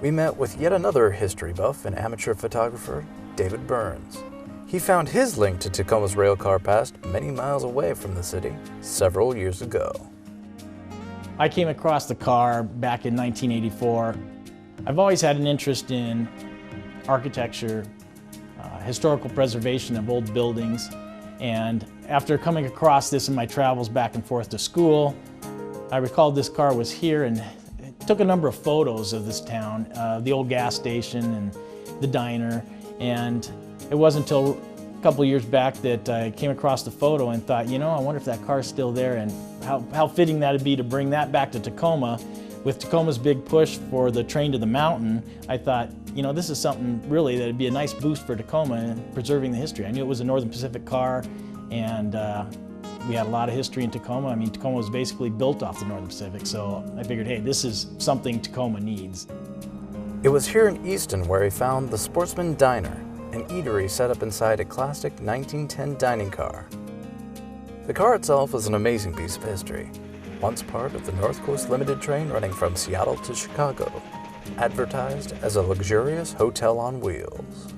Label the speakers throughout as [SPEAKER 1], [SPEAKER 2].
[SPEAKER 1] we met with yet another history buff and amateur photographer, David Burns. He found his link to Tacoma's railcar past many miles away from the city several years ago.
[SPEAKER 2] I came across the car back in 1984. I've always had an interest in architecture, historical preservation of old buildings, and after coming across this in my travels back and forth to school, I recalled this car was here and took a number of photos of this town, the old gas station and the diner, and it wasn't until a couple of years back that I came across the photo and thought, you know, I wonder if that car's still there and how fitting that'd be to bring that back to Tacoma. With Tacoma's big push for the train to the mountain, I thought, you know, this is something really that'd be a nice boost for Tacoma and preserving the history. I knew it was a Northern Pacific car, and we had a lot of history in Tacoma. I mean, Tacoma was basically built off the Northern Pacific, so I figured, hey, this is something Tacoma needs.
[SPEAKER 1] It was here in Easton where he found the Sportsman Diner, an eatery set up inside a classic 1910 dining car. The car itself is an amazing piece of history, once part of the North Coast Limited train running from Seattle to Chicago, advertised as a luxurious hotel on wheels.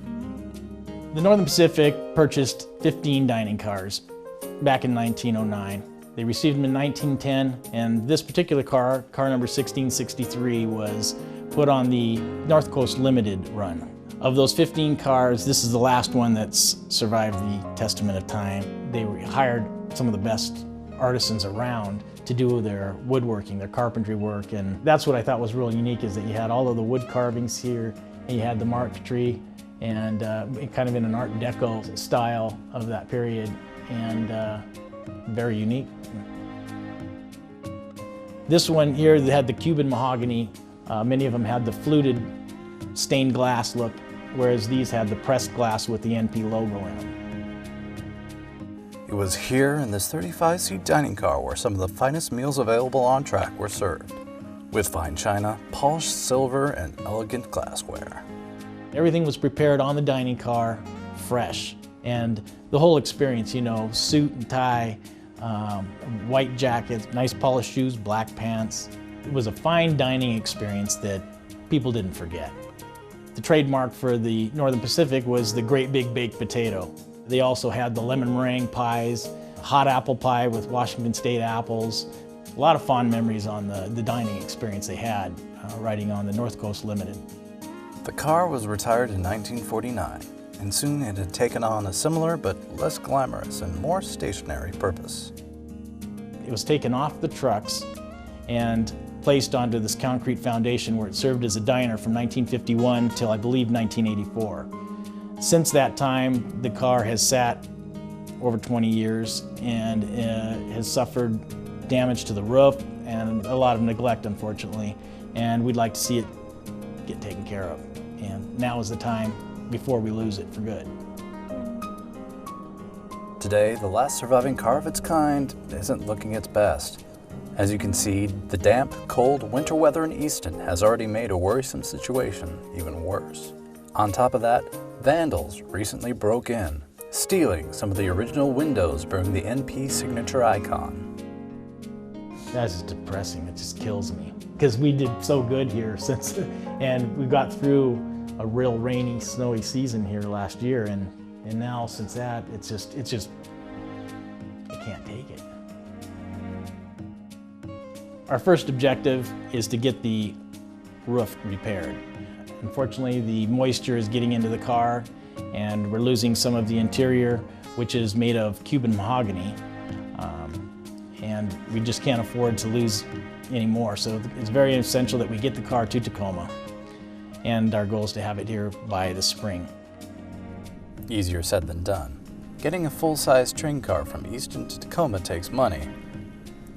[SPEAKER 2] The Northern Pacific purchased 15 dining cars back in 1909. They received them in 1910, and this particular car, car number 1663, was put on the North Coast Limited run. Of those 15 cars, this is the last one that's survived the testament of time. They hired some of the best artisans around to do their woodworking, their carpentry work, and that's what I thought was really unique, is that you had all of the wood carvings here, and you had the marquetry, and kind of in an Art Deco style of that period, and very unique. This one here, they had the Cuban mahogany. Many of them had the fluted stained glass look, whereas these had the pressed glass with the NP logo in them.
[SPEAKER 1] It was here in this 35-seat dining car where some of the finest meals available on track were served, with fine china, polished silver, and elegant glassware.
[SPEAKER 2] Everything was prepared on the dining car, fresh, and the whole experience, you know, suit and tie, white jackets, nice polished shoes, black pants. It was a fine dining experience that people didn't forget. The trademark for the Northern Pacific was the great big baked potato. They also had the lemon meringue pies, hot apple pie with Washington State apples. A lot of fond memories on the dining experience they had riding on the North Coast Limited.
[SPEAKER 1] The car was retired in 1949, and soon it had taken on a similar but less glamorous and more stationary purpose.
[SPEAKER 2] It was taken off the trucks and placed onto this concrete foundation where it served as a diner from 1951 till I believe 1984. Since that time, the car has sat over 20 years and has suffered damage to the roof and a lot of neglect, unfortunately, and we'd like to see it get taken care of. And now is the time before we lose it for good.
[SPEAKER 1] Today, the last surviving car of its kind isn't looking its best. As you can see, the damp, cold winter weather in Easton has already made a worrisome situation even worse. On top of that, vandals recently broke in, stealing some of the original windows bearing the N.P. signature icon.
[SPEAKER 2] That's just depressing. It just kills me, because we did so good here since, and we got through a real rainy, snowy season here last year, and now since that, it's just, I can't take it. Our first objective is to get the roof repaired. Unfortunately, the moisture is getting into the car, and we're losing some of the interior, which is made of Cuban mahogany, and we just can't afford to lose any more. So it's very essential that we get the car to Tacoma, and our goal is to have it here by the spring.
[SPEAKER 1] Easier said than done. Getting a full-size train car from Easton to Tacoma takes money.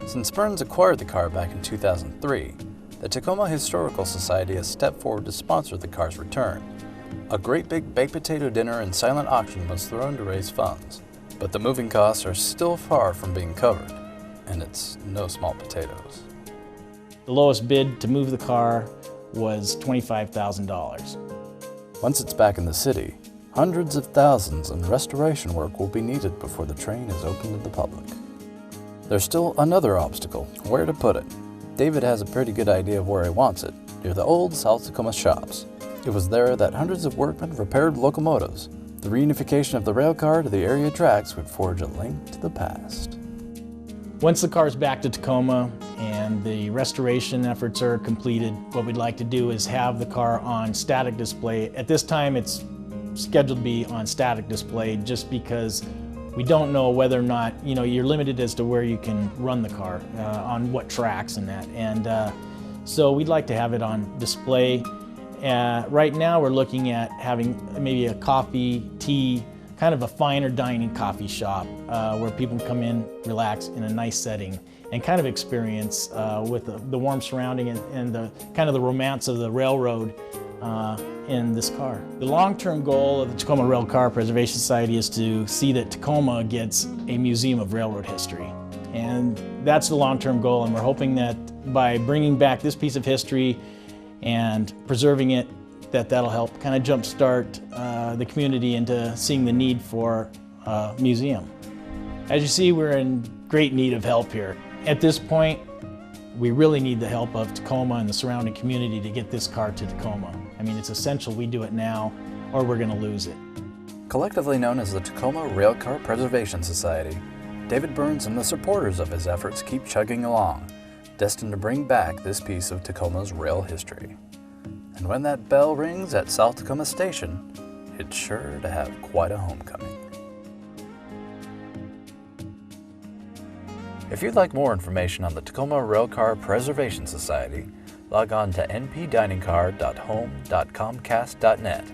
[SPEAKER 1] Since Burns acquired the car back in 2003, the Tacoma Historical Society has stepped forward to sponsor the car's return. A great big baked potato dinner and silent auction was thrown to raise funds, but the moving costs are still far from being covered, and it's no small potatoes.
[SPEAKER 2] The lowest bid to move the car was $25,000.
[SPEAKER 1] Once it's back in the city, hundreds of thousands in restoration work will be needed before the train is open to the public. There's still another obstacle: where to put it. David has a pretty good idea of where he wants it, near the old South Tacoma shops. It was there that hundreds of workmen repaired locomotives. The reunification of the rail car to the area tracks would forge a link to the past.
[SPEAKER 2] Once the car is back to Tacoma and the restoration efforts are completed, what we'd like to do is have the car on static display. At this time, it's scheduled to be on static display just because we don't know whether or not, you're limited as to where you can run the car, on what tracks and that. And so we'd like to have it on display. Right now we're looking at having maybe a coffee, tea, kind of a finer dining coffee shop where people can come in, relax in a nice setting and kind of experience with the warm surrounding and the kind of the romance of the railroad in this car. The long-term goal of the Tacoma Rail Car Preservation Society is to see that Tacoma gets a museum of railroad history. And that's the long-term goal, and we're hoping that by bringing back this piece of history and preserving it, that'll help kind of jumpstart the community into seeing the need for a museum. As you see, we're in great need of help here. At this point, we really need the help of Tacoma and the surrounding community to get this car to Tacoma. I mean, it's essential we do it now or we're going to lose it.
[SPEAKER 1] Collectively known as the Tacoma Railcar Preservation Society, David Burns and the supporters of his efforts keep chugging along, destined to bring back this piece of Tacoma's rail history. And when that bell rings at South Tacoma Station, it's sure to have quite a homecoming. If you'd like more information on the Tacoma Railcar Preservation Society, log on to npdiningcar.home.comcast.net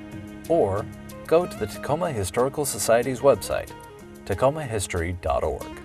[SPEAKER 1] or go to the Tacoma Historical Society's website, tacomahistory.org.